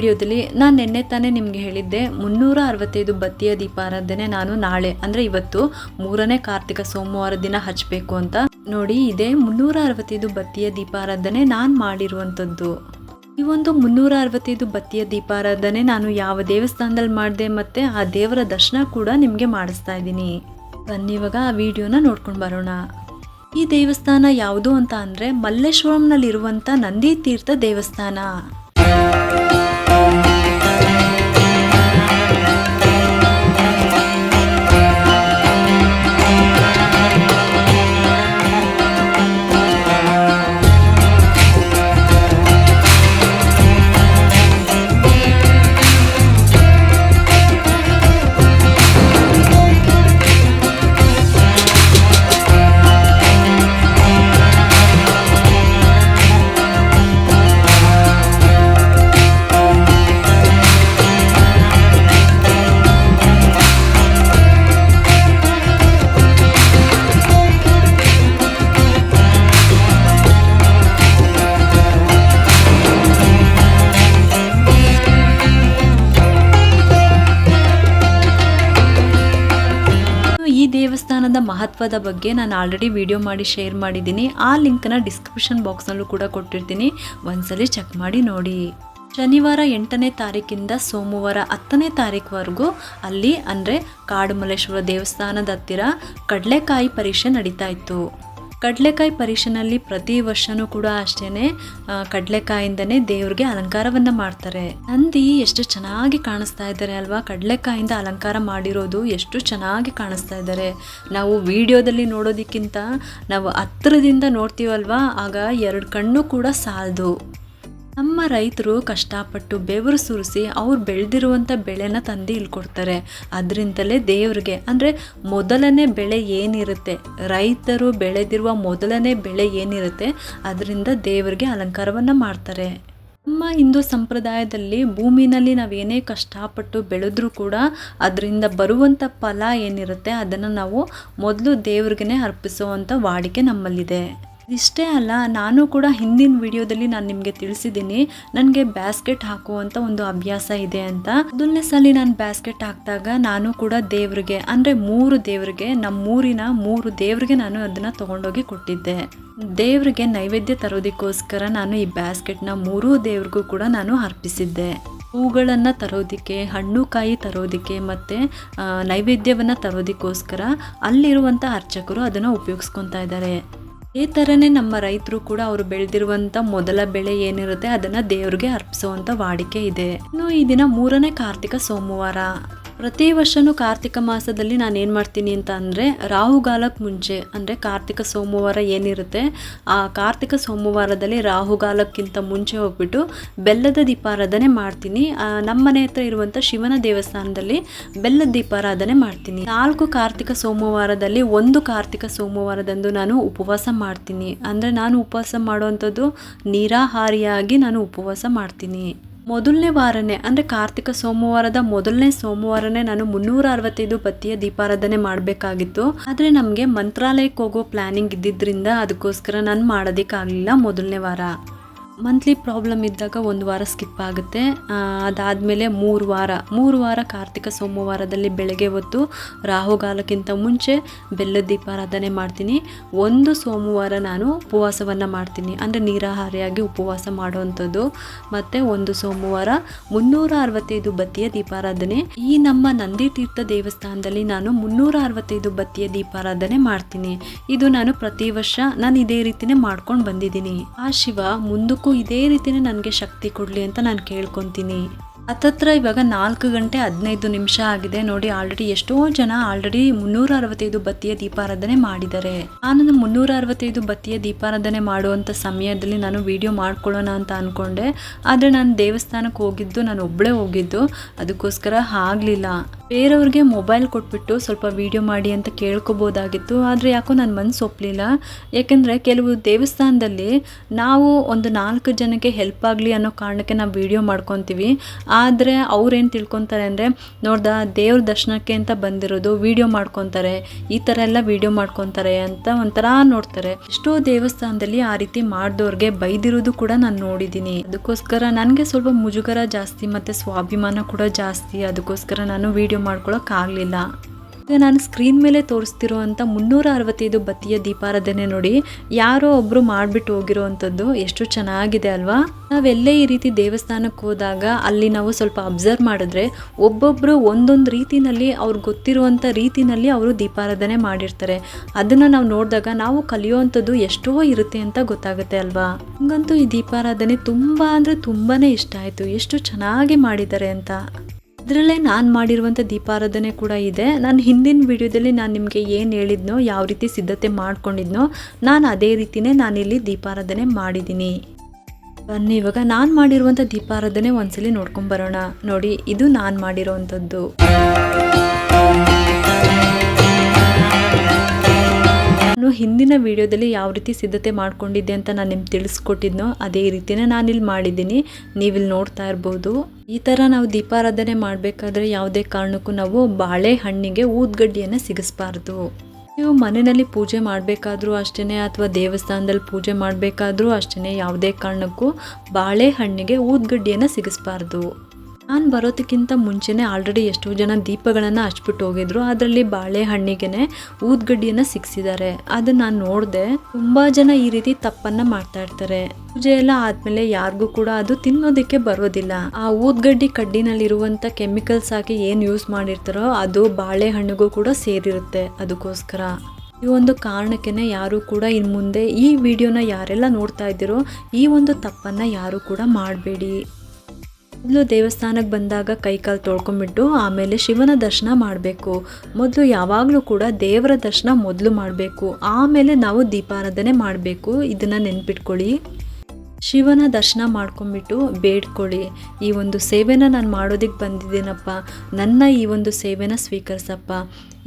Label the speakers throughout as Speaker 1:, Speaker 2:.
Speaker 1: ವಿಡಿಯೋದಲ್ಲಿ ನಾನು ನಿನ್ನೆ ತಾನೇ ನಿಮಗೆ ಹೇಳಿದ್ದೆ 365 ಬತ್ತಿಯ ದೀಪಾರಾಧನೆ ನಾನು ನಾಳೆ ಅಂದರೆ ಇವತ್ತು 3ನೇ ಕಾರ್ತಿಕ ಸೋಮವಾರ ದಿನ ಹಚ್ಚಬೇಕು ಅಂತ. ನೋಡಿ, ಇದೇ 365 ಬತ್ತಿಯ ದೀಪಾರಾಧನೆ ನಾನು ಮಾಡಿರುವಂಥದ್ದು. ಈ ಒಂದು 365 ಬತ್ತಿಯ ದೀಪಾರಾಧನೆ ನಾನು ಯಾವ ದೇವಸ್ಥಾನದಲ್ಲಿ ಮಾಡಿದೆ ಮತ್ತು ಆ ದೇವರ ದರ್ಶನ ಕೂಡ ನಿಮಗೆ ಮಾಡಿಸ್ತಾ ಇದ್ದೀನಿ. ಬನ್ನಿ ಇವಾಗ ಆ ವಿಡಿಯೋನ ನೋಡ್ಕೊಂಡು ಬರೋಣ. ಈ ದೇವಸ್ಥಾನ ಯಾವುದು ಅಂತ ಅಂದರೆ ಮಲ್ಲೇಶ್ವರಂನಲ್ಲಿರುವಂಥ ನಂದಿ ತೀರ್ಥ ದೇವಸ್ಥಾನ. ಈ ದೇವಸ್ಥಾನದ ಮಹತ್ವದ ಬಗ್ಗೆ ನಾನು ಆಲ್ರೆಡಿ ವಿಡಿಯೋ ಮಾಡಿ ಶೇರ್ ಮಾಡಿದ್ದೀನಿ. ಆ ಲಿಂಕ್ನ ಡಿಸ್ಕ್ರಿಪ್ಷನ್ ಬಾಕ್ಸ್ನಲ್ಲೂ ಕೂಡ ಕೊಟ್ಟಿರ್ತೀನಿ, ಒಂದ್ಸಲಿ ಚೆಕ್ ಮಾಡಿ ನೋಡಿ. ಶನಿವಾರ 8ನೇ ತಾರೀಕಿಂದ ಸೋಮವಾರ 10ನೇ ತಾರೀಕುವರೆಗೂ ಅಲ್ಲಿ ಅಂದರೆ ಕಾಡುಮಲ್ಲೇಶ್ವರ ದೇವಸ್ಥಾನದ ಹತ್ತಿರ ಕಡಲೆಕಾಯಿ ಪರೀಕ್ಷೆ ನಡೀತಾ ಇತ್ತು. ಕಡಲೆಕಾಯಿ ಪರೀಕ್ಷೆನಲ್ಲಿ ಪ್ರತಿ ವರ್ಷನೂ ಕೂಡ ಅಷ್ಟೇ ಕಡಲೆಕಾಯಿಂದನೇ ದೇವ್ರಿಗೆ ಅಲಂಕಾರವನ್ನು ಮಾಡ್ತಾರೆ. ನಂದಿ ಎಷ್ಟು ಚೆನ್ನಾಗಿ ಕಾಣಿಸ್ತಾ ಇದ್ದಾರೆ ಅಲ್ವಾ, ಕಡಲೆಕಾಯಿಂದ ಅಲಂಕಾರ ಮಾಡಿರೋದು ಎಷ್ಟು ಚೆನ್ನಾಗಿ ಕಾಣಿಸ್ತಾ ಇದ್ದಾರೆ. ನಾವು ವಿಡಿಯೋದಲ್ಲಿ ನೋಡೋದಕ್ಕಿಂತ ನಾವು ಹತ್ತಿರದಿಂದ ನೋಡ್ತೀವಲ್ವಾ, ಆಗ 2 ಕಣ್ಣು ಕೂಡ ಸಾಲದು. ನಮ್ಮ ರೈತರು ಕಷ್ಟಪಟ್ಟು ಬೆವರು ಸುರಿಸಿ ಅವ್ರು ಬೆಳೆದಿರುವಂಥ ಬೆಳೆನ ತಂದು ಇಲ್ಲಿ ಕೊಡ್ತಾರೆ. ಅದರಿಂದಲೇ ದೇವ್ರಿಗೆ ಅಂದರೆ ಮೊದಲನೇ ಬೆಳೆ ಏನಿರುತ್ತೆ, ರೈತರು ಬೆಳೆದಿರುವ ಮೊದಲನೇ ಬೆಳೆ ಏನಿರುತ್ತೆ ಅದರಿಂದ ದೇವರಿಗೆ ಅಲಂಕಾರವನ್ನು ಮಾಡ್ತಾರೆ. ನಮ್ಮ ಹಿಂದೂ ಸಂಪ್ರದಾಯದಲ್ಲಿ ಭೂಮಿನಲ್ಲಿ ನಾವೇನೇ ಕಷ್ಟಪಟ್ಟು ಬೆಳೆದ್ರೂ ಕೂಡ ಅದರಿಂದ ಬರುವಂಥ ಫಲ ಏನಿರುತ್ತೆ ಅದನ್ನು ನಾವು ಮೊದಲು ದೇವ್ರಿಗೆ ಅರ್ಪಿಸುವಂಥ ವಾಡಿಕೆ ನಮ್ಮಲ್ಲಿದೆ. ಇಷ್ಟೇ ಅಲ್ಲ, ನಾನು ಕೂಡ ಹಿಂದಿನ ವಿಡಿಯೋದಲ್ಲಿ ನಾನು ನಿಮಗೆ ತಿಳಿಸಿದ್ದೀನಿ ನನಗೆ ಬ್ಯಾಸ್ಕೆಟ್ ಹಾಕುವಂಥ ಒಂದು ಅಭ್ಯಾಸ ಇದೆ ಅಂತ. ಮೊದಲನೇ ಸಲ ನಾನು ಬ್ಯಾಸ್ಕೆಟ್ ಹಾಕಿದಾಗ ನಾನು ಕೂಡ ದೇವ್ರಿಗೆ ಅಂದರೆ 3 ದೇವ್ರಿಗೆ, ನಮ್ಮೂರಿನ 3 ದೇವ್ರಿಗೆ ನಾನು ಅದನ್ನು ತೊಗೊಂಡೋಗಿ ಕೊಟ್ಟಿದ್ದೆ. ದೇವ್ರಿಗೆ ನೈವೇದ್ಯ ತರೋದಕ್ಕೋಸ್ಕರ ನಾನು ಈ ಬ್ಯಾಸ್ಕೆಟ್ನ 3 ದೇವ್ರಿಗೂ ಕೂಡ ನಾನು ಅರ್ಪಿಸಿದ್ದೆ. ಹೂಗಳನ್ನು ತರೋದಕ್ಕೆ, ಹಣ್ಣು ಕಾಯಿ ತರೋದಕ್ಕೆ ಮತ್ತು ನೈವೇದ್ಯವನ್ನು ತರೋದಕ್ಕೋಸ್ಕರ ಅಲ್ಲಿರುವಂಥ ಅರ್ಚಕರು ಅದನ್ನು ಉಪಯೋಗಿಸ್ಕೊತಾ ಇದ್ದಾರೆ. ಇದೇ ಥರನೇ ನಮ್ಮ ರೈತರು ಕೂಡ ಅವರು ಬೆಳೆದಿರುವಂಥ ಮೊದಲ ಬೆಳೆ ಏನಿರುತ್ತೆ ಅದನ್ನು ದೇವ್ರಿಗೆ ಅರ್ಪಿಸುವಂಥ ವಾಡಿಕೆ ಇದೆ. ಇನ್ನು ಈ ದಿನ 3ನೇ ಕಾರ್ತಿಕ ಸೋಮವಾರ. ಪ್ರತಿ ವರ್ಷವೂ ಕಾರ್ತಿಕ ಮಾಸದಲ್ಲಿ ನಾನು ಏನು ಮಾಡ್ತೀನಿ ಅಂತ ಅಂದರೆ ರಾಹುಗಾಲಕ್ಕೆ ಮುಂಚೆ ಅಂದರೆ ಕಾರ್ತಿಕ ಸೋಮವಾರ ಏನಿರುತ್ತೆ ಆ ಕಾರ್ತಿಕ ಸೋಮವಾರದಲ್ಲಿ ರಾಹುಗಾಲಕ್ಕಿಂತ ಮುಂಚೆ ಹೋಗ್ಬಿಟ್ಟು ಬೆಲ್ಲದ ದೀಪಾರಾಧನೆ ಮಾಡ್ತೀನಿ. ನಮ್ಮ ಮನೆ ಹತ್ರ ಇರುವಂಥ ಶಿವನ ದೇವಸ್ಥಾನದಲ್ಲಿ ಬೆಲ್ಲದ ದೀಪಾರಾಧನೆ ಮಾಡ್ತೀನಿ. 4 ಕಾರ್ತಿಕ ಸೋಮವಾರದಲ್ಲಿ 1 ಕಾರ್ತಿಕ ಸೋಮವಾರದಂದು ನಾನು ಉಪವಾಸ ಮಾಡ್ತೀನಿ. ಅಂದರೆ ನಾನು ಉಪವಾಸ ಮಾಡುವಂಥದ್ದು ನಿರಾಹಾರಿಯಾಗಿ ನಾನು ಉಪವಾಸ ಮಾಡ್ತೀನಿ. ಮೊದಲನೇ ವಾರನೇ ಅಂದರೆ ಕಾರ್ತಿಕ ಸೋಮವಾರದ ಮೊದಲನೇ ಸೋಮವಾರನೇ ನಾನು 365 ಬತ್ತಿಯ ದೀಪಾರಾಧನೆ ಮಾಡಬೇಕಾಗಿತ್ತು. ಆದರೆ ನಮಗೆ ಮಂತ್ರಾಲಯಕ್ಕೆ ಹೋಗೋ ಪ್ಲ್ಯಾನಿಂಗ್ ಇದ್ದಿದ್ದರಿಂದ ಅದಕ್ಕೋಸ್ಕರ ನಾನು ಮಾಡೋದಕ್ಕಾಗಲಿಲ್ಲ. ಮೊದಲನೇ ವಾರ ಮಂತ್ಲಿ ಪ್ರಾಬ್ಲಮ್ ಇದ್ದಾಗ 1 ವಾರ ಸ್ಕಿಪ್ ಆಗುತ್ತೆ. ಅದಾದಮೇಲೆ 3 ವಾರ ಕಾರ್ತಿಕ ಸೋಮವಾರದಲ್ಲಿ ಬೆಳಗ್ಗೆ ಹೊತ್ತು ರಾಹುಗಾಲಕ್ಕಿಂತ ಮುಂಚೆ ಬೆಲ್ಲದ ದೀಪಾರಾಧನೆ ಮಾಡ್ತೀನಿ. 1 ಸೋಮವಾರ ನಾನು ಉಪವಾಸವನ್ನು ಮಾಡ್ತೀನಿ, ಅಂದರೆ ನಿರಾಹಾರಿಯಾಗಿ ಉಪವಾಸ ಮಾಡುವಂಥದ್ದು. ಮತ್ತು 1 ಸೋಮವಾರ 365 ಬತ್ತಿಯ ದೀಪಾರಾಧನೆ. ಈ ನಮ್ಮ ನಂದಿ ತೀರ್ಥ ದೇವಸ್ಥಾನದಲ್ಲಿ ನಾನು 365 ಬತ್ತಿಯ ದೀಪಾರಾಧನೆ ಮಾಡ್ತೀನಿ. ಇದು ನಾನು ಪ್ರತಿ ವರ್ಷ ನಾನು ಇದೇ ರೀತಿನೇ ಮಾಡ್ಕೊಂಡು ಬಂದಿದ್ದೀನಿ. ಆ ಶಿವ ಮುಂದಕ್ಕೂ ಇದೇ ರೀತಿನೇ ನನಗೆ ಶಕ್ತಿ ಕೊಡಲಿ ಅಂತ ನಾನು ಕೇಳ್ಕೊತೀನಿ. ಹತ್ತತ್ರ ಇವಾಗ 4 ಗಂಟೆ 15 ನಿಮಿಷ ಆಗಿದೆ. ನೋಡಿ, ಆಲ್ರೆಡಿ ಎಷ್ಟೋ ಜನ ಆಲ್ರೆಡಿ 365 ಬತ್ತಿಯ ದೀಪಾರಾಧನೆ ಮಾಡಿದ್ದಾರೆ. ನಾನು 365 ಬತ್ತಿಯ ದೀಪಾರಾಧನೆ ಮಾಡುವಂಥ ಸಮಯದಲ್ಲಿ ನಾನು ವಿಡಿಯೋ ಮಾಡ್ಕೊಳ್ಳೋಣ ಅಂತ ಅಂದ್ಕೊಂಡೆ. ಆದರೆ ನಾನು ದೇವಸ್ಥಾನಕ್ಕೆ ಹೋಗಿದ್ದು ನಾನು ಒಬ್ಬಳೇ ಹೋಗಿದ್ದು, ಅದಕ್ಕೋಸ್ಕರ ಆಗಲಿಲ್ಲ. ಬೇರೆಯವ್ರಿಗೆ ಮೊಬೈಲ್ ಕೊಟ್ಬಿಟ್ಟು ಸ್ವಲ್ಪ ವೀಡಿಯೋ ಮಾಡಿ ಅಂತ ಕೇಳ್ಕೊಬೋದಾಗಿತ್ತು. ಆದರೆ ಯಾಕೋ ನನ್ನ ಮನಸ್ಸು ಒಪ್ಪಲಿಲ್ಲ. ಯಾಕೆಂದರೆ ಕೆಲವು ದೇವಸ್ಥಾನದಲ್ಲಿ ನಾವು ಒಂದು 4 ಜನಕ್ಕೆ ಹೆಲ್ಪ್ ಆಗಲಿ ಅನ್ನೋ ಕಾರಣಕ್ಕೆ ನಾವು ವೀಡಿಯೋ ಮಾಡ್ಕೊತೀವಿ. ಆದರೆ ಅವ್ರೇನು ತಿಳ್ಕೊತಾರೆ ಅಂದರೆ, ನೋಡ್ದಾ ದೇವ್ರ ದರ್ಶನಕ್ಕೆ ಅಂತ ಬಂದಿರೋದು ವೀಡಿಯೋ ಮಾಡ್ಕೊತಾರೆ, ಈ ಥರ ಎಲ್ಲ ವೀಡಿಯೋ ಮಾಡ್ಕೊತಾರೆ ಅಂತ ಒಂಥರ ನೋಡ್ತಾರೆ. ಎಷ್ಟೋ ದೇವಸ್ಥಾನದಲ್ಲಿ ಆ ರೀತಿ ಮಾಡಿದವ್ರಿಗೆ ಬೈದಿರೋದು ಕೂಡ ನಾನು ನೋಡಿದ್ದೀನಿ. ಅದಕ್ಕೋಸ್ಕರ ನನಗೆ ಸ್ವಲ್ಪ ಮುಜುಗರ ಜಾಸ್ತಿ ಮತ್ತು ಸ್ವಾಭಿಮಾನ ಕೂಡ ಜಾಸ್ತಿ. ಅದಕ್ಕೋಸ್ಕರ ನಾನು ವೀಡಿಯೋ ಮಾಡ್ಕೊಳಕ್ಕಾಗಲಿಲ್ಲ. ಈಗ ನಾನು ಸ್ಕ್ರೀನ್ ಮೇಲೆ ತೋರಿಸ್ತಿರೋ ಅಂಥ 365 ಬತ್ತಿಯ ದೀಪಾರಾಧನೆ ನೋಡಿ, ಯಾರೋ ಒಬ್ಬರು ಮಾಡಿಬಿಟ್ಟು ಹೋಗಿರೋ ಅಂಥದ್ದು ಎಷ್ಟು ಚೆನ್ನಾಗಿದೆ ಅಲ್ವಾ. ನಾವೆಲ್ಲೇ ಈ ರೀತಿ ದೇವಸ್ಥಾನಕ್ಕೆ ಹೋದಾಗ ಅಲ್ಲಿ ನಾವು ಸ್ವಲ್ಪ ಅಬ್ಸರ್ವ್ ಮಾಡಿದ್ರೆ ಒಬ್ಬೊಬ್ಬರು ಒಂದೊಂದು ರೀತಿನಲ್ಲಿ ಅವ್ರಿಗೆ ಗೊತ್ತಿರುವಂಥ ರೀತಿನಲ್ಲಿ ಅವರು ದೀಪಾರಾಧನೆ ಮಾಡಿರ್ತಾರೆ. ಅದನ್ನು ನಾವು ನೋಡಿದಾಗ ನಾವು ಕಲಿಯುವಂಥದ್ದು ಎಷ್ಟೋ ಇರುತ್ತೆ ಅಂತ ಗೊತ್ತಾಗುತ್ತೆ ಅಲ್ವಾ. ಹಂಗಂತೂ ಈ ದೀಪಾರಾಧನೆ ತುಂಬ ಅಂದರೆ ತುಂಬಾ ಇಷ್ಟ ಆಯಿತು. ಎಷ್ಟು ಚೆನ್ನಾಗಿ ಮಾಡಿದ್ದಾರೆ ಅಂತ. ಇದರಲ್ಲೇ ನಾನು ಮಾಡಿರುವಂಥ ದೀಪಾರಾಧನೆ ಕೂಡ ಇದೆ. ನಾನು ಹಿಂದಿನ ವಿಡಿಯೋದಲ್ಲಿ ನಾನು ನಿಮಗೆ ಏನು ಹೇಳಿದ್ನೋ, ಯಾವ ರೀತಿ ಸಿದ್ಧತೆ ಮಾಡ್ಕೊಂಡಿದ್ನೋ, ನಾನು ಅದೇ ರೀತಿಯೇ ನಾನಿಲ್ಲಿ ದೀಪಾರಾಧನೆ ಮಾಡಿದ್ದೀನಿ. ಬನ್ನಿ ಇವಾಗ ನಾನು ಮಾಡಿರುವಂಥ ದೀಪಾರಾಧನೆ ಒಂದ್ಸಲಿ ನೋಡ್ಕೊಂಬರೋಣ. ನೋಡಿ, ಇದು ನಾನು ಮಾಡಿರೋವಂಥದ್ದು. ನಾನು ಹಿಂದಿನ ವಿಡಿಯೋದಲ್ಲಿ ಯಾವ ರೀತಿ ಸಿದ್ಧತೆ ಮಾಡ್ಕೊಂಡಿದ್ದೆ ಅಂತ ನಾನು ನಿಮ್ಗೆ ತಿಳಿಸ್ಕೊಟ್ಟಿದ್ನೋ ಅದೇ ರೀತಿನೇ ನಾನಿಲ್ಲಿ ಮಾಡಿದ್ದೀನಿ. ನೀವಿಲ್ಲಿ ನೋಡ್ತಾ ಇರ್ಬೋದು. ಈ ಥರ ನಾವು ದೀಪಾರಾಧನೆ ಮಾಡಬೇಕಾದ್ರೆ ಯಾವುದೇ ಕಾರಣಕ್ಕೂ ನಾವು ಬಾಳೆಹಣ್ಣಿಗೆ ಊದ್ಗಡ್ಡಿಯನ್ನು ಸಿಗಿಸ್ಬಾರ್ದು. ನೀವು ಮನೆಯಲ್ಲಿ ಪೂಜೆ ಮಾಡಬೇಕಾದ್ರೂ ಅಷ್ಟೇ, ಅಥವಾ ದೇವಸ್ಥಾನದಲ್ಲಿ ಪೂಜೆ ಮಾಡಬೇಕಾದ್ರೂ ಅಷ್ಟೇ, ಯಾವುದೇ ಕಾರಣಕ್ಕೂ ಬಾಳೆಹಣ್ಣಿಗೆ ಊದ್ಗಡ್ಡಿಯನ್ನು ಸಿಗಿಸ್ಬಾರ್ದು. ನಾನು ಬರೋದಕ್ಕಿಂತ ಮುಂಚೆನೇ ಆಲ್ರೆಡಿ ಎಷ್ಟೋ ಜನ ದೀಪಗಳನ್ನು ಹಚ್ಬಿಟ್ಟು ಹೋಗಿದ್ರು. ಅದರಲ್ಲಿ ಬಾಳೆಹಣ್ಣಿಗೆ ಊದ್ಗಡ್ಡಿಯನ್ನು ಸಿಕ್ಸಿದ್ದಾರೆ. ಅದನ್ನು ನಾನು ನೋಡಿದೆ. ತುಂಬ ಜನ ಈ ರೀತಿ ತಪ್ಪನ್ನು ಮಾಡ್ತಾ ಇರ್ತಾರೆ. ಪೂಜೆ ಎಲ್ಲ ಆದಮೇಲೆ ಯಾರಿಗೂ ಕೂಡ ಅದು ತಿನ್ನೋದಕ್ಕೆ ಬರೋದಿಲ್ಲ. ಆ ಊದ್ಗಡ್ಡಿ ಕಡ್ಡಿನಲ್ಲಿರುವಂಥ ಕೆಮಿಕಲ್ಸ್ ಹಾಕಿ ಏನು ಯೂಸ್ ಮಾಡಿರ್ತಾರೋ ಅದು ಬಾಳೆಹಣ್ಣಿಗೂ ಕೂಡ ಸೇರಿರುತ್ತೆ. ಅದಕ್ಕೋಸ್ಕರ ಈ ಒಂದು ಕಾರಣಕ್ಕೆ ಯಾರು ಕೂಡ ಇನ್ನು ಮುಂದೆ ಈ ವಿಡಿಯೋನ ಯಾರೆಲ್ಲ ನೋಡ್ತಾ ಇದ್ದೀರೋ ಈ ಒಂದು ತಪ್ಪನ್ನು ಯಾರು ಕೂಡ ಮಾಡಬೇಡಿ. ಮೊದಲು ದೇವಸ್ಥಾನಕ್ಕೆ ಬಂದಾಗ ಕೈಕಾಲು ತೊಳ್ಕೊಂಬಿಟ್ಟು ಆಮೇಲೆ ಶಿವನ ದರ್ಶನ ಮಾಡಬೇಕು. ಮೊದಲು ಯಾವಾಗಲೂ ಕೂಡ ದೇವರ ದರ್ಶನ ಮೊದಲು ಮಾಡಬೇಕು, ಆಮೇಲೆ ನಾವು ದೀಪಾರಾಧನೆ ಮಾಡಬೇಕು. ಇದನ್ನು ನೆನ್ಪಿಟ್ಕೊಳ್ಳಿ. ಶಿವನ ದರ್ಶನ ಮಾಡ್ಕೊಂಬಿಟ್ಟು ಬೇಡ್ಕೊಳ್ಳಿ, ಈ ಒಂದು ಸೇವೆನ ನಾನು ಮಾಡೋದಕ್ಕೆ ಬಂದಿದ್ದೀನಪ್ಪ, ನನ್ನ ಈ ಒಂದು ಸೇವೆನ ಸ್ವೀಕರಿಸಪ್ಪ,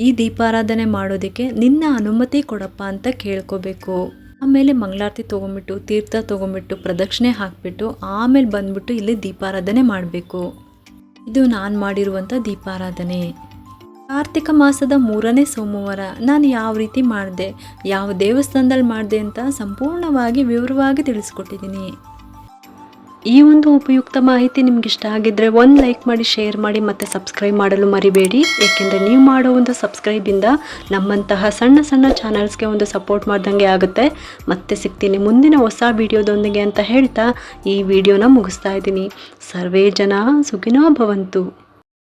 Speaker 1: ಈ ದೀಪಾರಾಧನೆ ಮಾಡೋದಕ್ಕೆ ನಿನ್ನ ಅನುಮತಿ ಕೊಡಪ್ಪ ಅಂತ ಕೇಳ್ಕೋಬೇಕು. ಆಮೇಲೆ ಮಂಗಳಾರತಿ ತೊಗೊಂಬಿಟ್ಟು ತೀರ್ಥ ತೊಗೊಂಬಿಟ್ಟು ಪ್ರದಕ್ಷಿಣೆ ಹಾಕಿಬಿಟ್ಟು ಆಮೇಲೆ ಬಂದ್ಬಿಟ್ಟು ಇಲ್ಲಿ ದೀಪಾರಾಧನೆ ಮಾಡಬೇಕು. ಇದು ನಾನು ಮಾಡಿರುವಂಥ ದೀಪಾರಾಧನೆ. ಕಾರ್ತಿಕ ಮಾಸದ 3ನೇ ಸೋಮವಾರ ನಾನು ಯಾವ ರೀತಿ ಮಾಡಿದೆ, ಯಾವ ದೇವಸ್ಥಾನದಲ್ಲಿ ಮಾಡಿದೆ ಅಂತ ಸಂಪೂರ್ಣವಾಗಿ ವಿವರವಾಗಿ ತಿಳಿಸ್ಕೊಟ್ಟಿದ್ದೀನಿ. ಈ ಒಂದು ಉಪಯುಕ್ತ ಮಾಹಿತಿ ನಿಮ್ಗೆ ಇಷ್ಟ ಆಗಿದ್ದರೆ ಒಂದು ಲೈಕ್ ಮಾಡಿ, ಶೇರ್ ಮಾಡಿ ಮತ್ತು ಸಬ್ಸ್ಕ್ರೈಬ್ ಮಾಡಲು ಮರಿಬೇಡಿ. ಏಕೆಂದರೆ ನೀವು ಮಾಡೋ ಒಂದು ಸಬ್ಸ್ಕ್ರೈಬಿಂದ ನಮ್ಮಂತಹ ಸಣ್ಣ ಸಣ್ಣ ಚಾನಲ್ಸ್ಗೆ ಒಂದು ಸಪೋರ್ಟ್ ಮಾಡ್ದಂಗೆ ಆಗುತ್ತೆ. ಮತ್ತೆ ಸಿಗ್ತೀನಿ ಮುಂದಿನ ಹೊಸ ವಿಡಿಯೋದೊಂದಿಗೆ ಅಂತ ಹೇಳ್ತಾ ಈ ವಿಡಿಯೋನ ಮುಗಿಸ್ತಾ ಇದ್ದೀನಿ. ಸರ್ವೇ ಜನ ಸುಖಿನೋ ಭವಂತು.